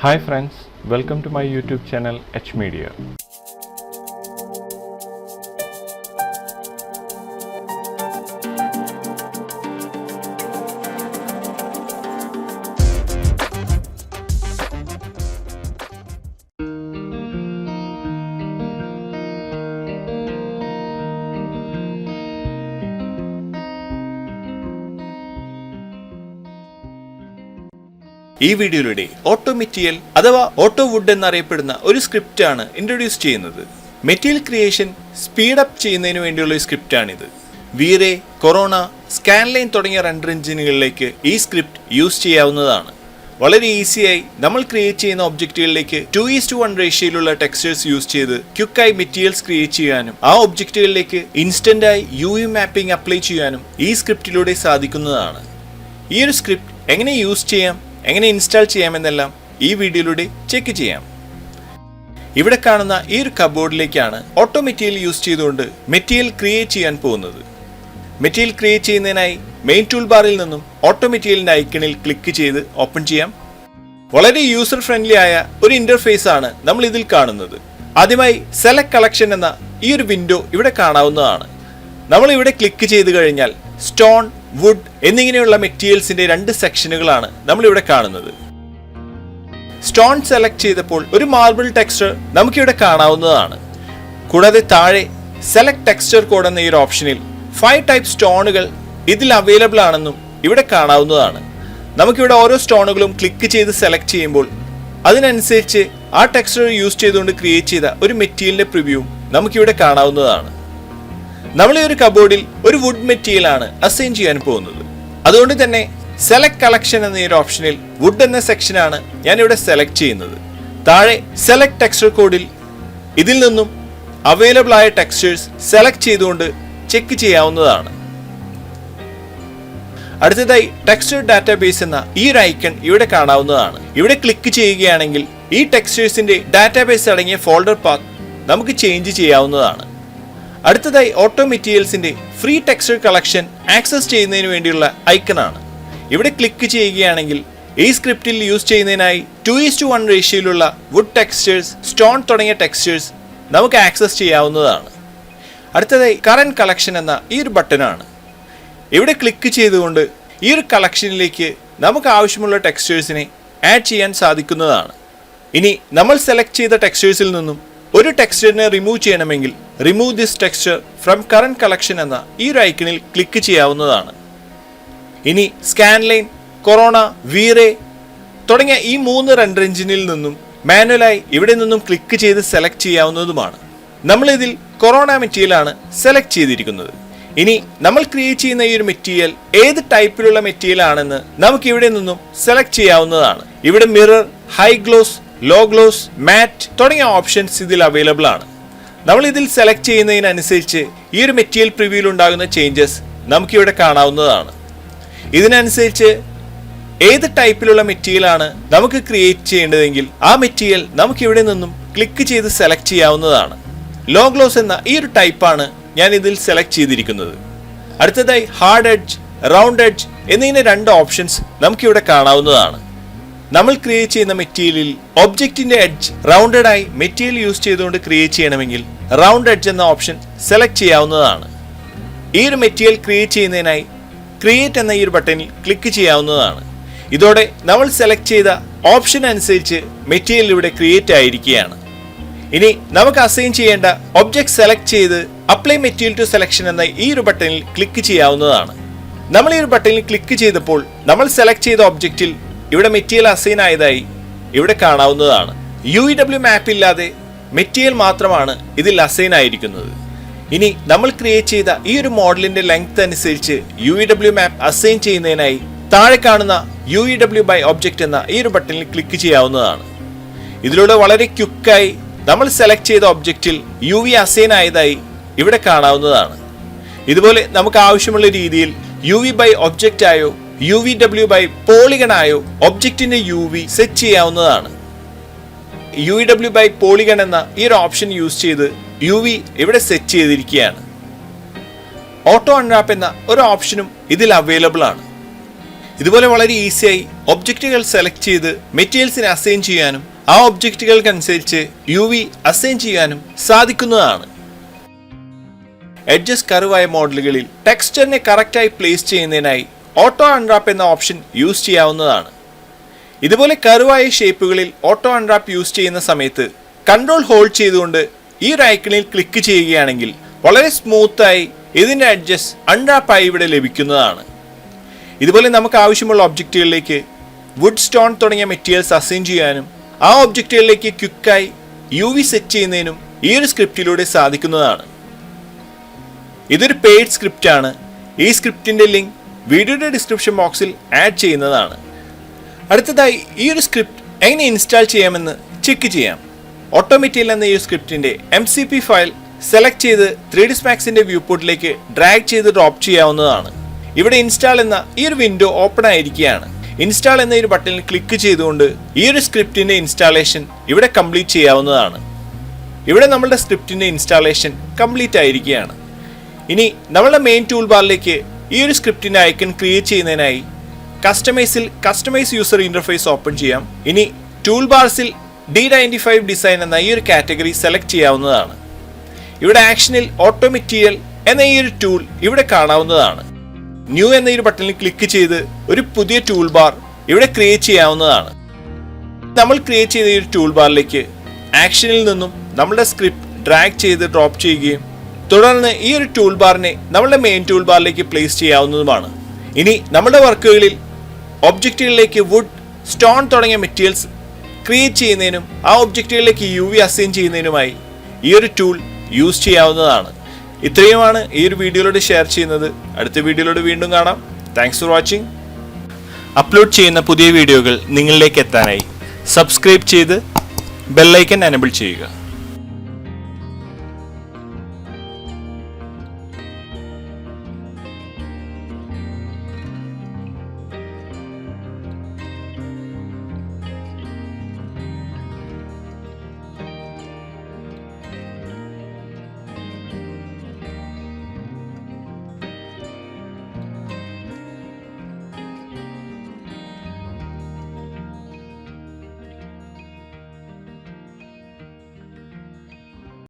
Hi friends, welcome to my YouTube channel H Media. ഈ വീഡിയോയിലൂടെ auto material അഥവാ auto would എന്നറിയപ്പെടുന്ന ഒരു സ്ക്രിപ്റ്റാണ് ഇൻട്രൊഡ്യൂസ് ചെയ്യുന്നത്. മെറ്റീരിയൽ ക്രിയേഷൻ സ്പീഡപ്പ് ചെയ്യുന്നതിന് വേണ്ടിയുള്ള ഒരു സ്ക്രിപ്റ്റാണിത്. വീറെ, കൊറോണ, സ്കാൻലൈൻ തുടങ്ങിയ റെൻഡർ എഞ്ചിനുകളിലേക്ക് ഈ സ്ക്രിപ്റ്റ് യൂസ് ചെയ്യാവുന്നതാണ്. വളരെ ഈസിയായി നമ്മൾ ക്രിയേറ്റ് ചെയ്യുന്ന ഒബ്ജക്റ്റുകളിലേക്ക് 2:1 റേഷ്യോയിലുള്ള ടെക്സ്ചേഴ്സ് യൂസ് ചെയ്ത് ക്വിക്കായി മെറ്റീരിയൽസ് ക്രിയേറ്റ് ചെയ്യാനും ആ ഒബ്ജക്റ്റുകളിലേക്ക് ഇൻസ്റ്റന്റായി UV മാപ്പിംഗ് അപ്ലൈ ചെയ്യാനും ഈ സ്ക്രിപ്റ്റിലൂടെ സാധിക്കുന്നതാണ്. ഈ ഒരു സ്ക്രിപ്റ്റ് എങ്ങനെ യൂസ് ചെയ്യാം, എങ്ങനെ ഇൻസ്റ്റാൾ ചെയ്യാമെന്നെല്ലാം ഈ വീഡിയോയിലൂടെ ചെക്ക് ചെയ്യാം. ഇവിടെ കാണുന്ന ഈ ഒരു കബോർഡിലേക്കാണ് ഓട്ടോ മെറ്റീരിയൽ യൂസ് ചെയ്തുകൊണ്ട് മെറ്റീരിയൽ ക്രിയേറ്റ് ചെയ്യാൻ പോകുന്നത്. മെറ്റീരിയൽ ക്രിയേറ്റ് ചെയ്യുന്നതിനായി മെയിൻ ടൂൾ ബാറിൽ നിന്നും ഓട്ടോ മെറ്റീരിയലിന്റെ ഐക്കണിൽ ക്ലിക്ക് ചെയ്ത് ഓപ്പൺ ചെയ്യാം. വളരെ യൂസർ ഫ്രണ്ട്ലി ആയ ഒരു ഇന്റർഫേസ് ആണ് നമ്മൾ ഇതിൽ കാണുന്നത്. ആദ്യമായി സെലക്ട് കളക്ഷൻ എന്ന ഈ ഒരു വിൻഡോ ഇവിടെ കാണാവുന്നതാണ്. നമ്മൾ ഇവിടെ ക്ലിക്ക് ചെയ്ത് കഴിഞ്ഞാൽ സ്റ്റോൺ, വുഡ് എന്നിങ്ങനെയുള്ള മെറ്റീരിയൽസിന്റെ 2 സെക്ഷനുകളാണ് നമ്മൾ ഇവിടെ കാണുന്നത്. സ്റ്റോൺ സെലക്ട് ചെയ്തപ്പോൾ ഒരു മാർബിൾ ടെക്സ്ചർ നമുക്കിവിടെ കാണാവുന്നതാണ്. കൂടാതെ താഴെ സെലക്ട് ടെക്സ്ചർ കോഡ് എന്ന ഈ ഒരു ഓപ്ഷനിൽ 5 ടൈപ്പ് സ്റ്റോണുകൾ ഇതിൽ അവൈലബിൾ ആണെന്നും ഇവിടെ കാണാവുന്നതാണ്. നമുക്കിവിടെ ഓരോ സ്റ്റോണുകളും ക്ലിക്ക് ചെയ്ത് സെലക്ട് ചെയ്യുമ്പോൾ അതിനനുസരിച്ച് ആ ടെക്സ്ചർ യൂസ് ചെയ്തുകൊണ്ട് ക്രിയേറ്റ് ചെയ്ത ഒരു മെറ്റീരിയലിന്റെ പ്രിവ്യൂവും നമുക്കിവിടെ കാണാവുന്നതാണ്. നമ്മൾ ഈ ഒരു കബോർഡിൽ ഒരു വുഡ് മെറ്റീരിയൽ ആണ് അസൈൻ ചെയ്യാൻ പോകുന്നത്. അതുകൊണ്ട് തന്നെ സെലക്ട് കളക്ഷൻ എന്ന ഈ ഒരു ഓപ്ഷനിൽ വുഡ് എന്ന സെക്ഷനാണ് ഞാൻ ഇവിടെ സെലക്ട് ചെയ്യുന്നത്. താഴെ സെലക്ട് ടെക്സ്ചർ കോഡിൽ ഇതിൽ നിന്നും അവൈലബിൾ ആയ ടെക്സ്ചേഴ്സ് സെലക്ട് ചെയ്തുകൊണ്ട് ചെക്ക് ചെയ്യാവുന്നതാണ്. അടുത്തതായി ടെക്സ്ചർ ഡാറ്റാബേസ് എന്ന ഈ ഒരു ഐക്കൺ ഇവിടെ കാണാവുന്നതാണ്. ഇവിടെ ക്ലിക്ക് ചെയ്യുകയാണെങ്കിൽ ഈ ടെക്സ്ചേഴ്സിന്റെ ഡാറ്റാബേസ് അടങ്ങിയ ഫോൾഡർ പാത്ത് നമുക്ക് ചേഞ്ച് ചെയ്യാവുന്നതാണ്. അടുത്തതായി ഓട്ടോ മെറ്റീരിയൽസിന്റെ ഫ്രീ ടെക്സ്ചർ കളക്ഷൻ ആക്സസ് ചെയ്യുന്നതിന് വേണ്ടിയുള്ള ഐക്കണാണ്. ഇവിടെ ക്ലിക്ക് ചെയ്യുകയാണെങ്കിൽ ഈ സ്ക്രിപ്റ്റിൽ യൂസ് ചെയ്യുന്നതിനായി 2:1 റേഷ്യോയിലുള്ള വുഡ് ടെക്സ്ചേഴ്സ്, സ്റ്റോൺ തുടങ്ങിയ ടെക്സ്ചേഴ്സ് നമുക്ക് ആക്സസ് ചെയ്യാവുന്നതാണ്. അടുത്തതായി കറന്റ് കളക്ഷൻ എന്ന ഈ ഒരു ബട്ടനാണ്. ഇവിടെ ക്ലിക്ക് ചെയ്തുകൊണ്ട് ഈ ഒരു കളക്ഷനിലേക്ക് നമുക്ക് ആവശ്യമുള്ള ടെക്സ്ചേഴ്സിനെ ആഡ് ചെയ്യാൻ സാധിക്കുന്നതാണ്. ഇനി നമ്മൾ സെലക്ട് ചെയ്ത ടെക്സ്ചേഴ്സിൽ നിന്നും ഒരു ടെക്സ്ചറിനെ റിമൂവ് ചെയ്യണമെങ്കിൽ remove this texture from current collection എന്ന ഈ ഒരു ഐക്കണിൽ ക്ലിക്ക് ചെയ്യാവുന്നതാണ്. ഇനി സ്കാൻലൈൻ, കൊറോണ, വീറെ തുടങ്ങിയ ഈ 3 റെൻഡർ എഞ്ചിനിൽ നിന്നും മാനുവലായി ഇവിടെ നിന്നും ക്ലിക്ക് ചെയ്ത് സെലക്ട് ചെയ്യാവുന്നതുമാണ്. നമ്മൾ ഇതിൽ കൊറോണ മെറ്റീരിയൽ ആണ് സെലക്ട് ചെയ്തിരിക്കുന്നത്. ഇനി നമ്മൾ ക്രിയേറ്റ് ചെയ്യുന്ന ഈ ഒരു മെറ്റീരിയൽ ഏത് ടൈപ്പിലുള്ള മെറ്റീരിയൽ ആണെന്ന് നമുക്ക് ഇവിടെ നിന്നും സെലക്ട് ചെയ്യാവുന്നതാണ്. ഇവിടെ mirror, high gloss, low gloss, matte തുടങ്ങിയ ഓപ്ഷൻസ് ഇതിൽ അവൈലബിൾ ആണ്. നമ്മൾ ഇതിൽ സെലക്ട് ചെയ്യുന്നതിനനുസരിച്ച് ഈ ഒരു മെറ്റീരിയൽ പ്രിവ്യൂവിൽ ഉണ്ടാകുന്ന ചേഞ്ചസ് നമുക്കിവിടെ കാണാവുന്നതാണ്. ഇതിനനുസരിച്ച് ഏത് ടൈപ്പിലുള്ള മെറ്റീരിയൽ ആണ് നമുക്ക് ക്രിയേറ്റ് ചെയ്യേണ്ടതെങ്കിൽ ആ മെറ്റീരിയൽ നമുക്ക് ഇവിടെ നിന്നും ക്ലിക്ക് ചെയ്ത് സെലക്ട് ചെയ്യാവുന്നതാണ്. ലോ ഗ്ലോസ് എന്ന ഈ ഒരു ടൈപ്പാണ് ഞാൻ ഇതിൽ സെലക്ട് ചെയ്തിരിക്കുന്നത്. അടുത്തതായി ഹാർഡ് എഡ്ജ്, റൗണ്ട് എഡ്ജ് എന്നിങ്ങനെ 2 ഓപ്ഷൻസ് നമുക്കിവിടെ കാണാവുന്നതാണ്. നമ്മൾ ക്രിയേറ്റ് ചെയ്യുന്ന മെറ്റീരിയലിൽ ഒബ്ജക്റ്റിന്റെ എഡ്ജ് റൗണ്ടഡ് ആയി മെറ്റീരിയൽ യൂസ് ചെയ്തുകൊണ്ട് ക്രിയേറ്റ് ചെയ്യണമെങ്കിൽ റൗണ്ട് എഡ്ജ് എന്ന ഓപ്ഷൻ സെലക്ട് ചെയ്യാവുന്നതാണ്. ഈ ഒരു മെറ്റീരിയൽ ക്രിയേറ്റ് ചെയ്യുന്നതിനായി ക്രിയേറ്റ് എന്ന ഈ ഒരു ബട്ടണിൽ ക്ലിക്ക് ചെയ്യാവുന്നതാണ്. ഇതോടെ നമ്മൾ സെലക്ട് ചെയ്ത ഓപ്ഷൻ അനുസരിച്ച് മെറ്റീരിയൽ ഇവിടെ ക്രിയേറ്റ് ആയിരിക്കുകയാണ്. ഇനി നമുക്ക് അസൈൻ ചെയ്യേണ്ട ഒബ്ജക്ട് സെലക്ട് ചെയ്ത് അപ്ലൈ മെറ്റീരിയൽ ടു സെലക്ഷൻ എന്ന ഈ ഒരു ബട്ടണിൽ ക്ലിക്ക് ചെയ്യാവുന്നതാണ്. നമ്മൾ ഈ ഒരു ബട്ടണിൽ ക്ലിക്ക് ചെയ്തപ്പോൾ നമ്മൾ സെലക്ട് ചെയ്ത ഒബ്ജക്റ്റിൽ ഇവിടെ മെറ്റീരിയൽ അസൈൻ ആയതായി ഇവിടെ കാണാവുന്നതാണ്. UV മാപ്പ് ഇല്ലാതെ മെറ്റീരിയൽ മാത്രമാണ് ഇതിൽ അസൈൻ ആയിരിക്കുന്നത്. ഇനി നമ്മൾ ക്രിയേറ്റ് ചെയ്ത ഈ ഒരു മോഡലിന്റെ ലെങ്ത് അനുസരിച്ച് UV മാപ്പ് അസൈൻ ചെയ്യുന്നതിനായി താഴെ കാണുന്ന UV ബൈ ഒബ്ജക്റ്റ് എന്ന ഈ ഒരു ബട്ടണിൽ ക്ലിക്ക് ചെയ്യാവുന്നതാണ്. ഇതിലൂടെ വളരെ ക്വിക്കായി നമ്മൾ സെലക്ട് ചെയ്ത ഒബ്ജക്റ്റിൽ UV അസൈൻ ആയതായി ഇവിടെ കാണാവുന്നതാണ്. ഇതുപോലെ നമുക്ക് ആവശ്യമുള്ള രീതിയിൽ UV ബൈ ഒബ്ജക്റ്റ് ആയോ UV ബൈ പോളിഗൺ ആയോ ഒബ്ജക്റ്റിന്റെ UV സെറ്റ് ചെയ്യാവുന്നതാണ്. UV ബൈ പോളിഗൺ എന്ന ഈ ഒരു ഓപ്ഷൻ യൂസ് ചെയ്ത് UV ഇവിടെ സെറ്റ് ചെയ്തിരിക്കുകയാണ്. ഓട്ടോ അൺറാപ്പ് എന്ന ഒരു ഓപ്ഷനും ഇതിൽ അവൈലബിൾ ആണ്. ഇതുപോലെ വളരെ ഈസിയായി ഒബ്ജക്റ്റുകൾ സെലക്ട് ചെയ്ത് മെറ്റീരിയൽസിനെ അസൈൻ ചെയ്യാനും ആ ഒബ്ജക്റ്റുകൾക്കനുസരിച്ച് UV അസൈൻ ചെയ്യാനും സാധിക്കുന്നതാണ്. എഡ്ജസ് കർവായ മോഡലുകളിൽ ടെക്സ്ചറിനെ കറക്റ്റായി പ്ലേസ് ചെയ്യുന്നതിനായി ഓട്ടോ അൺറാപ്പ് എന്ന ഓപ്ഷൻ യൂസ് ചെയ്യാവുന്നതാണ്. ഇതുപോലെ കർവായ ഷേപ്പുകളിൽ ഓട്ടോ അൺറാപ്പ് യൂസ് ചെയ്യുന്ന സമയത്ത് കൺട്രോൾ ഹോൾഡ് ചെയ്തുകൊണ്ട് ഈ ഒരു ഐക്കണിൽ ക്ലിക്ക് ചെയ്യുകയാണെങ്കിൽ വളരെ സ്മൂത്തായി ഇതിൻ്റെ എഡ്ജസ് അൺറാപ്പായി ഇവിടെ ലഭിക്കുന്നതാണ്. ഇതുപോലെ നമുക്ക് ആവശ്യമുള്ള ഒബ്ജക്റ്റുകളിലേക്ക് വുഡ്, സ്റ്റോൺ തുടങ്ങിയ മെറ്റീരിയൽസ് അസൈൻ ചെയ്യാനും ആ ഒബ്ജക്റ്റുകളിലേക്ക് ക്വിക്കായി UV സെറ്റ് ചെയ്യുന്നതിനും ഈ ഒരു സ്ക്രിപ്റ്റിലൂടെ സാധിക്കുന്നതാണ്. ഇതൊരു പെയ്ഡ് സ്ക്രിപ്റ്റ് ആണ്. ഈ സ്ക്രിപ്റ്റിന്റെ ലിങ്ക് വീഡിയോയുടെ ഡിസ്ക്രിപ്ഷൻ ബോക്സിൽ ആഡ് ചെയ്യുന്നതാണ്. അടുത്തതായി ഈ ഒരു സ്ക്രിപ്റ്റ് എങ്ങനെ ഇൻസ്റ്റാൾ ചെയ്യാമെന്ന് ചെക്ക് ചെയ്യാം. ഓട്ടോമെറ്റീരിയൽ എന്ന ഈ സ്ക്രിപ്റ്റിന്റെ MCP ഫയൽ സെലക്ട് ചെയ്ത് 3ds Maxന്റെ വ്യൂ പോർട്ടിലേക്ക് ഡ്രാഗ് ചെയ്ത് ഡ്രോപ്പ് ചെയ്യാവുന്നതാണ്. ഇവിടെ ഇൻസ്റ്റാൾ എന്ന ഈ ഒരു വിൻഡോ ഓപ്പൺ ആയിരിക്കുകയാണ്. ഇൻസ്റ്റാൾ എന്ന ഒരു ബട്ടണിൽ ക്ലിക്ക് ചെയ്തുകൊണ്ട് ഈ ഒരു സ്ക്രിപ്റ്റിന്റെ ഇൻസ്റ്റാളേഷൻ ഇവിടെ കംപ്ലീറ്റ് ചെയ്യാവുന്നതാണ്. ഇവിടെ നമ്മളുടെ സ്ക്രിപ്റ്റിന്റെ ഇൻസ്റ്റാളേഷൻ കംപ്ലീറ്റ് ആയിരിക്കുകയാണ്. ഇനി നമ്മളുടെ മെയിൻ ടൂൾ ബാറിലേക്ക് ഈ ഒരു സ്ക്രിപ്റ്റിന്റെ ഐക്കൺ ക്രിയേറ്റ് ചെയ്യുന്നതിനായി കസ്റ്റമൈസ് യൂസർ ഇന്റർഫേസ് ഓപ്പൺ ചെയ്യാം. ഇനി ടൂൾ ബാർസിൽ D95 ഡിസൈൻ എന്ന ഈ ഒരു കാറ്റഗറി സെലക്ട് ചെയ്യാവുന്നതാണ്. ഇവിടെ ആക്ഷനിൽ ഓട്ടോ മെറ്റീരിയൽ എന്ന ഈ ഒരു ടൂൾ ഇവിടെ കാണാവുന്നതാണ്. ന്യൂ എന്ന ഈ ഒരു ബട്ടണിൽ ക്ലിക്ക് ചെയ്ത് ഒരു പുതിയ ടൂൾ ബാർ ഇവിടെ ക്രിയേറ്റ് ചെയ്യാവുന്നതാണ്. നമ്മൾ ക്രിയേറ്റ് ചെയ്ത ഈ ഒരു ടൂൾ ബാറിലേക്ക് ആക്ഷനിൽ നിന്നും നമ്മുടെ സ്ക്രിപ്റ്റ് ഡ്രാഗ് ചെയ്ത് ഡ്രോപ്പ് ചെയ്യുകയും തുടർന്ന് ഈ ഒരു ടൂൾ ബാറിനെ നമ്മുടെ മെയിൻ ടൂൾ ബാറിലേക്ക് പ്ലേസ് ചെയ്യാവുന്നതുമാണ്. ഇനി നമ്മുടെ വർക്കുകളിൽ ഒബ്ജക്റ്റുകളിലേക്ക് വുഡ്, സ്റ്റോൺ തുടങ്ങിയ മെറ്റീരിയൽസ് ക്രിയേറ്റ് ചെയ്യുന്നതിനും ആ ഒബ്ജക്റ്റുകളിലേക്ക് UV അസൈൻ ചെയ്യുന്നതിനുമായി ഈ ഒരു ടൂൾ യൂസ് ചെയ്യാവുന്നതാണ്. ഇത്രയുമാണ് ഈ ഒരു വീഡിയോയിലൂടെ ഷെയർ ചെയ്യുന്നത്. അടുത്ത വീഡിയോയിലൂടെ വീണ്ടും കാണാം. Thanks for watching. അപ്ലോഡ് ചെയ്യുന്ന പുതിയ വീഡിയോകൾ നിങ്ങളിലേക്ക് എത്താനായി സബ്സ്ക്രൈബ് ചെയ്ത് ബെല്ലൈക്കൺ എനേബിൾ ചെയ്യുക.